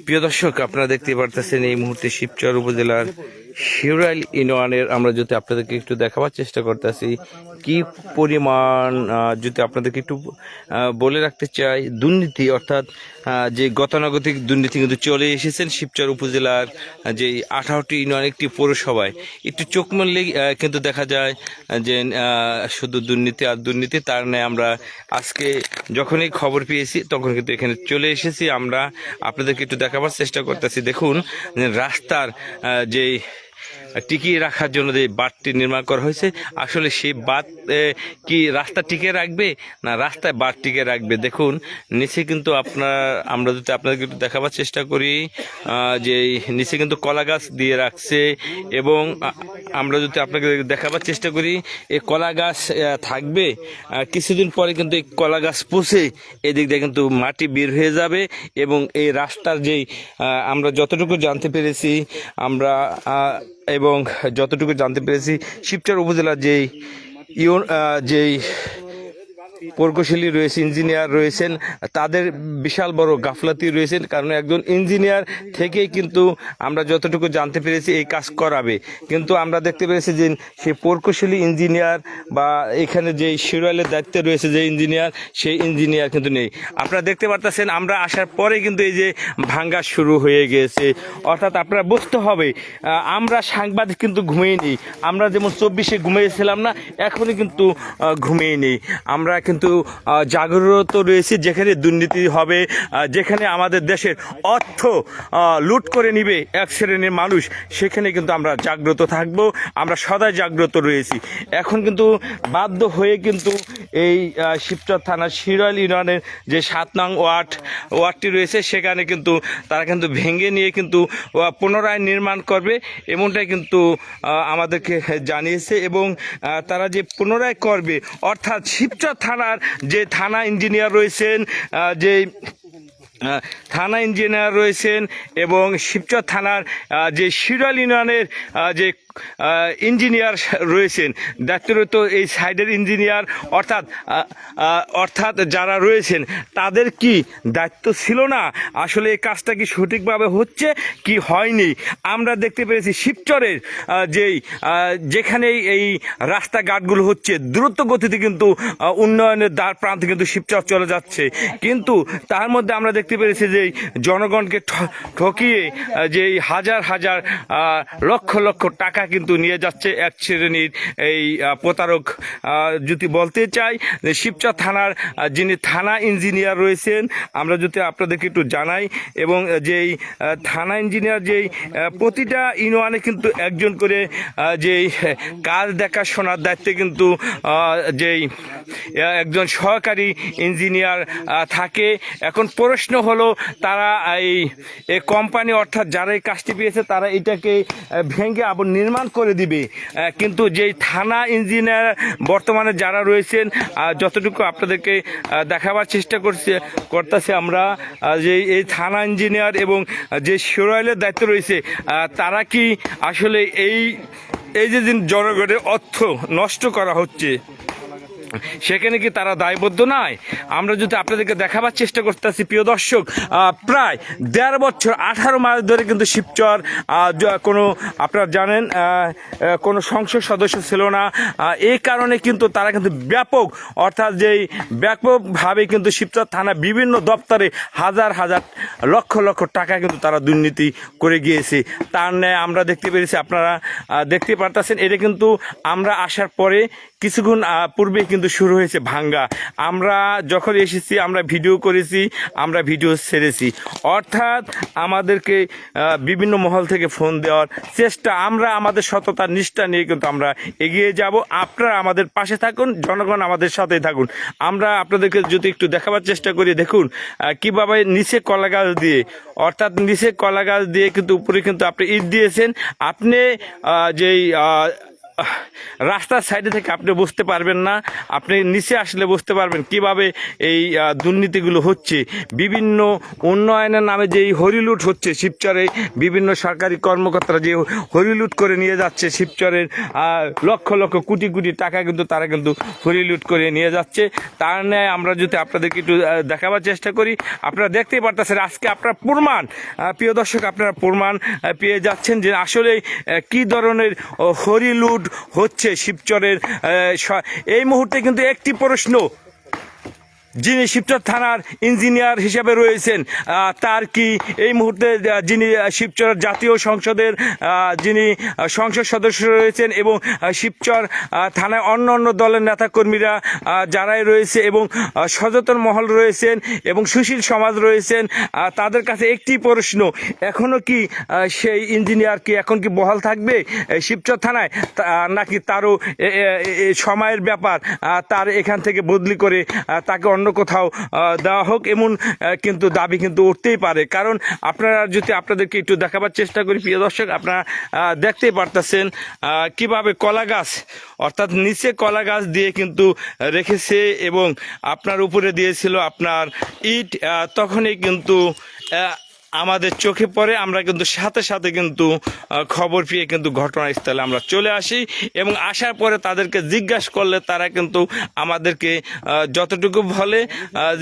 প্রিয় দর্শক, আপনারা দেখতে পারতেছেন এই মুহূর্তে শিবচর উপজেলার শিউরাইল ইউনিয়নের আমরা যদি আপনাদেরকে একটু দেখাবার চেষ্টা করতেছি কি পরিমাণ, যদি আপনাদেরকে একটু বলে রাখতে চাই, দুর্নীতি অর্থাৎ যে গতানুগতিক দুর্নীতি কিন্তু চলে এসেছেন শিবচর উপজেলার যে 18টি ইউনিয়ন একটি পৌরসভায়। একটু চোখ মারলেই কিন্তু দেখা যায় যে শুধু দুর্নীতি আর দুর্নীতি। তার নেই আমরা আজকে যখনই খবর পেয়েছি তখন কিন্তু এখানে চলে এসেছি। আমরা আপনাদেরকে একটু দেখাবার চেষ্টা করতেছি। দেখুন রাস্তার যেই টিকিয়ে রাখার জন্য যে বাঁধটি নির্মাণ করা হয়েছে, আসলে সেই বাঁধ কি রাস্তা টিকে রাখবে না রাস্তায় বাঁধ টিকে রাখবে। দেখুন নিচে কিন্তু আমরা যদি আপনাদেরকে একটু দেখাবার চেষ্টা করি যে নিচে কিন্তু কলা গাছ দিয়ে রাখছে, এবং আমরা যদি আপনাকে দেখাবার চেষ্টা করি এই কলা গাছ থাকবে, কিছুদিন পরে কিন্তু এই কলা গাছ পচে এদিক দিয়ে কিন্তু মাটি বের হয়ে যাবে। এবং এই রাস্তার যেই আমরা যতটুকু জানতে পেরেছি এবং যতটুকু জানতে পেরেছি শিবচর উপজেলার যেই প্রকৌশলী রয়েছে, ইঞ্জিনিয়ার রয়েছেন, তাদের বিশাল বড় গাফলাতি রয়েছেন। কারণ একজন ইঞ্জিনিয়ার থেকেই কিন্তু আমরা যতটুকু জানতে পেরেছি এই কাজ করাবে, কিন্তু আমরা দেখতে পেরেছি যে সেই প্রকৌশলী ইঞ্জিনিয়ার বা এখানে যে শিউরাইলের দায়িত্বে রয়েছে যে ইঞ্জিনিয়ার, সেই ইঞ্জিনিয়ার কিন্তু নেই। আপনারা দেখতে পারতেছেন আমরা আসার পরে কিন্তু এই যে ভাঙ্গা শুরু হয়ে গিয়েছে। অর্থাৎ আপনারা বুঝতে হবে আমরা সাংবাদিক কিন্তু ঘুমিয়ে আমরা যেমন 24-এ ঘুমিয়েছিলাম না, এখনই কিন্তু ঘুমিয়ে নেই। আমরা কিন্তু জাগ্রত রয়েছি। যেখানে দুর্নীতি হবে, যেখানে আমাদের দেশের অর্থ লুট করে নিবে এক শ্রেণীর মানুষ, সেখানে কিন্তু আমরা জাগ্রত থাকব। আমরা সদাই জাগ্রত রয়েছি। এখন কিন্তু বাধ্য হয়ে কিন্তু এই শিবচর থানার শিউরাইল ইউনিয়নের যে 7 নং ওয়ার্ডটি রয়েছে, সেখানে কিন্তু তারা কিন্তু ভেঙে নিয়ে কিন্তু পুনরায় নির্মাণ করবে, এমনটাই কিন্তু আমাদেরকে জানিয়েছে। এবং তারা যে পুনরায় করবে, অর্থাৎ শিবচর থানার যে থানা ইঞ্জিনিয়ার রয়েছেন এবং শিবচর থানার যে শিউরাইল ইউনিয়নের যে ইঞ্জিনিয়ার রয়েছেন, দায়িত্বরত এই সাইডের ইঞ্জিনিয়ার অর্থাৎ যারা রয়েছেন, তাদের কি দায়িত্ব ছিল না? আসলে এই কাজটা কি সঠিকভাবে হচ্ছে কি হয়নি? আমরা দেখতে পেরেছি শিবচরের যেখানে এই রাস্তাঘাটগুলো হচ্ছে দ্রুত গতিতে কিন্তু উন্নয়নের দ্বার প্রান্তে কিন্তু শিবচর চলে যাচ্ছে, কিন্তু তার মধ্যে আমরা দেখতে পেরেছি যে জনগণকে ঠকিয়ে যে হাজার হাজার লক্ষ লক্ষ টাকা কিন্তু নিয়ে যাচ্ছে এক শ্রেণীর এই প্রতারক। যদি বলতে চাই যে শিবচর থানার যিনি থানা ইঞ্জিনিয়ার রয়েছেন, আমরা যদি আপনাদেরকে একটু জানাই, এবং যেই থানা ইঞ্জিনিয়ার যেই প্রতিটা ইউনিয়নে কিন্তু একজন করে যেই কাজ দেখাশোনার দায়িত্বে কিন্তু যেই একজন সহকারী ইঞ্জিনিয়ার থাকে। এখন প্রশ্ন হলো তারা এই কোম্পানি অর্থাৎ যারা এই কাজটি পেয়েছে তারা এটাকে ভেঙে আবার নির্মাণ করে দিবে, কিন্তু যেই থানা ইঞ্জিনিয়ার বর্তমানে যারা রয়েছেন, যতটুকু আপনাদেরকে দেখাবার চেষ্টা করতেছি আমরা, যে এই থানা ইঞ্জিনিয়ার এবং যে শিউরাইলের দায়িত্ব রয়েছে, তারা কি আসলে এই যে জনগণের অর্থ নষ্ট করা হচ্ছে, সেখানে কি তারা দায়বদ্ধ নয়? আমরা যদি আপনাদেরকে দেখাবার চেষ্টা করতেছি প্রিয় দর্শক, প্রায় 1.5 বছর 18 মাস ধরে কিন্তু শিবচর কোনো, আপনারা জানেন, কোনো সংসদ সদস্য ছিল না। এই কারণে কিন্তু তারা কিন্তু ব্যাপকভাবে কিন্তু শিবচর থানা বিভিন্ন দপ্তরে হাজার হাজার লক্ষ লক্ষ টাকা কিন্তু তারা দুর্নীতি করে গিয়েছে। তার ন্যায় আমরা দেখতে পেরেছি, আপনারা দেখতে পারতেছেন, এটা কিন্তু আমরা আসার পরে কিছুক্ষণ পূর্বে কিন্তু শুরু হয়েছে ভাঙ্গা। আমরা যখন এসেছি আমরা ভিডিও করেছি, আমরা ভিডিও ছেড়েছি। অর্থাৎ আমাদেরকে বিভিন্ন মহল থেকে ফোন দেওয়ার চেষ্টা, আমরা আমাদের সততার নিষ্ঠা নিয়ে কিন্তু আমরা এগিয়ে যাব। আপনারা আমাদের পাশে থাকুন, জনগণ আমাদের সাথেই থাকুন। আমরা আপনাদেরকে যদি একটু দেখাবার চেষ্টা করি, দেখুন কীভাবে নিচে কলা গাছ দিয়ে, অর্থাৎ নিচে কলা গাছ দিয়ে কিন্তু উপরে কিন্তু আপনি ইট দিয়েছেন। আপনি যেই রাস্তার সাইডে থেকে আপনি বুঝতে পারবেন না, আপনি নিচে আসলে বুঝতে পারবেন কিভাবে এই দুর্নীতিগুলো হচ্ছে। বিভিন্ন উন্নয়নের নামে যে এই হরিলুট হচ্ছে শিবচরে, বিভিন্ন সরকারি কর্মকর্তারা যে হরিলুট করে নিয়ে যাচ্ছে শিবচরের লক্ষ লক্ষ কোটি কোটি টাকা কিন্তু তারা কিন্তু হরিলুট করে নিয়ে যাচ্ছে। তার ন্যায় আমরা যদি আপনাদেরকে একটু দেখাবার চেষ্টা করি, আপনারা দেখতেই পারতেছেন আজকে আপনারা প্রমাণ, প্রিয় দর্শক আপনারা প্রমাণ পেয়ে যাচ্ছেন যে আসলে কি ধরনের হরিলুট হচ্ছে শিবচরের। এই মুহূর্তে কিন্তু একটি প্রশ্ন, যিনি শিবচর থানার ইঞ্জিনিয়ার হিসেবে রয়েছেন তার কি এই মুহূর্তে, যিনি শিবচর জাতীয় সংসদের যিনি সংসদ সদস্য রয়েছেন এবং শিবচর থানায় অন্য অন্য দলের নেতাকর্মীরা যারাই রয়েছে এবং সচেতন মহল রয়েছেন এবং সুশীল সমাজ রয়েছেন, তাদের কাছে একটি প্রশ্ন, এখনও কি সেই ইঞ্জিনিয়ার কি এখন কি বহাল থাকবে শিবচর থানায়, নাকি তারও সময়ের ব্যাপার, তার এখান থেকে বদলি করে তাকে অন্য কোথাও দেওয়া হোক, এমন কিন্তু দাবি কিন্তু উঠতেই পারে। কারণ আপনারা যদি আপনাদেরকে একটু দেখাবার চেষ্টা করি, প্রিয় দর্শক আপনারা দেখতেই পারতেছেন কিভাবে কলা গাছ, অর্থাৎ নিচে কলা গাছ দিয়ে কিন্তু রেখেছে এবং আপনার উপরে দিয়েছিল আপনার ইট। তখনই কিন্তু আমাদের চোখে পড়ে, আমরা কিন্তু সাথে সাথে কিন্তু খবর পেয়ে কিন্তু ঘটনাস্থলে আমরা চলে আসি এবং আসার পরে তাদেরকে জিজ্ঞাসা করলে তারা কিন্তু আমাদেরকে যতটুকু বলে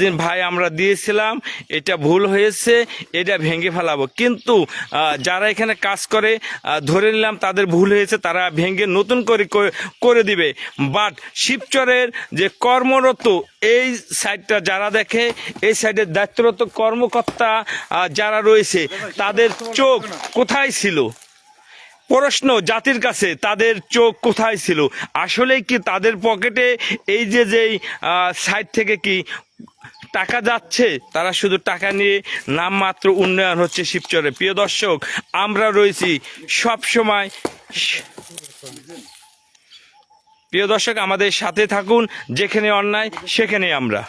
যে ভাই আমরা দিয়েছিলাম, এটা ভুল হয়েছে, এটা ভেঙে ফেলাবো। কিন্তু যারা এখানে কাজ করে ধরে নিলাম তাদের ভুল হয়েছে, তারা ভেঙে নতুন করে দিবে। বাট শিবচরের যে কর্মরত এই সাইডটা যারা দেখে, এই সাইডের দায়িত্বরত কর্মকর্তা যারা রয়েছে তাদের চোখ কোথায় ছিল? প্রশ্ন জাতির কাছে, তাদের চোখ কোথায় ছিল? আসলেই কি তাদের পকেটে এই যেই সাইড থেকে কি টাকা যাচ্ছে? তারা শুধু টাকা নিয়ে নামমাত্র উন্নয়ন হচ্ছে শিবচরে। প্রিয় দর্শক আমরা রয়েছি সব সময়, প্রিয় দর্শক আমাদের সাথে থাকুন, যেখানে অন্যায় সেখানে আমরা।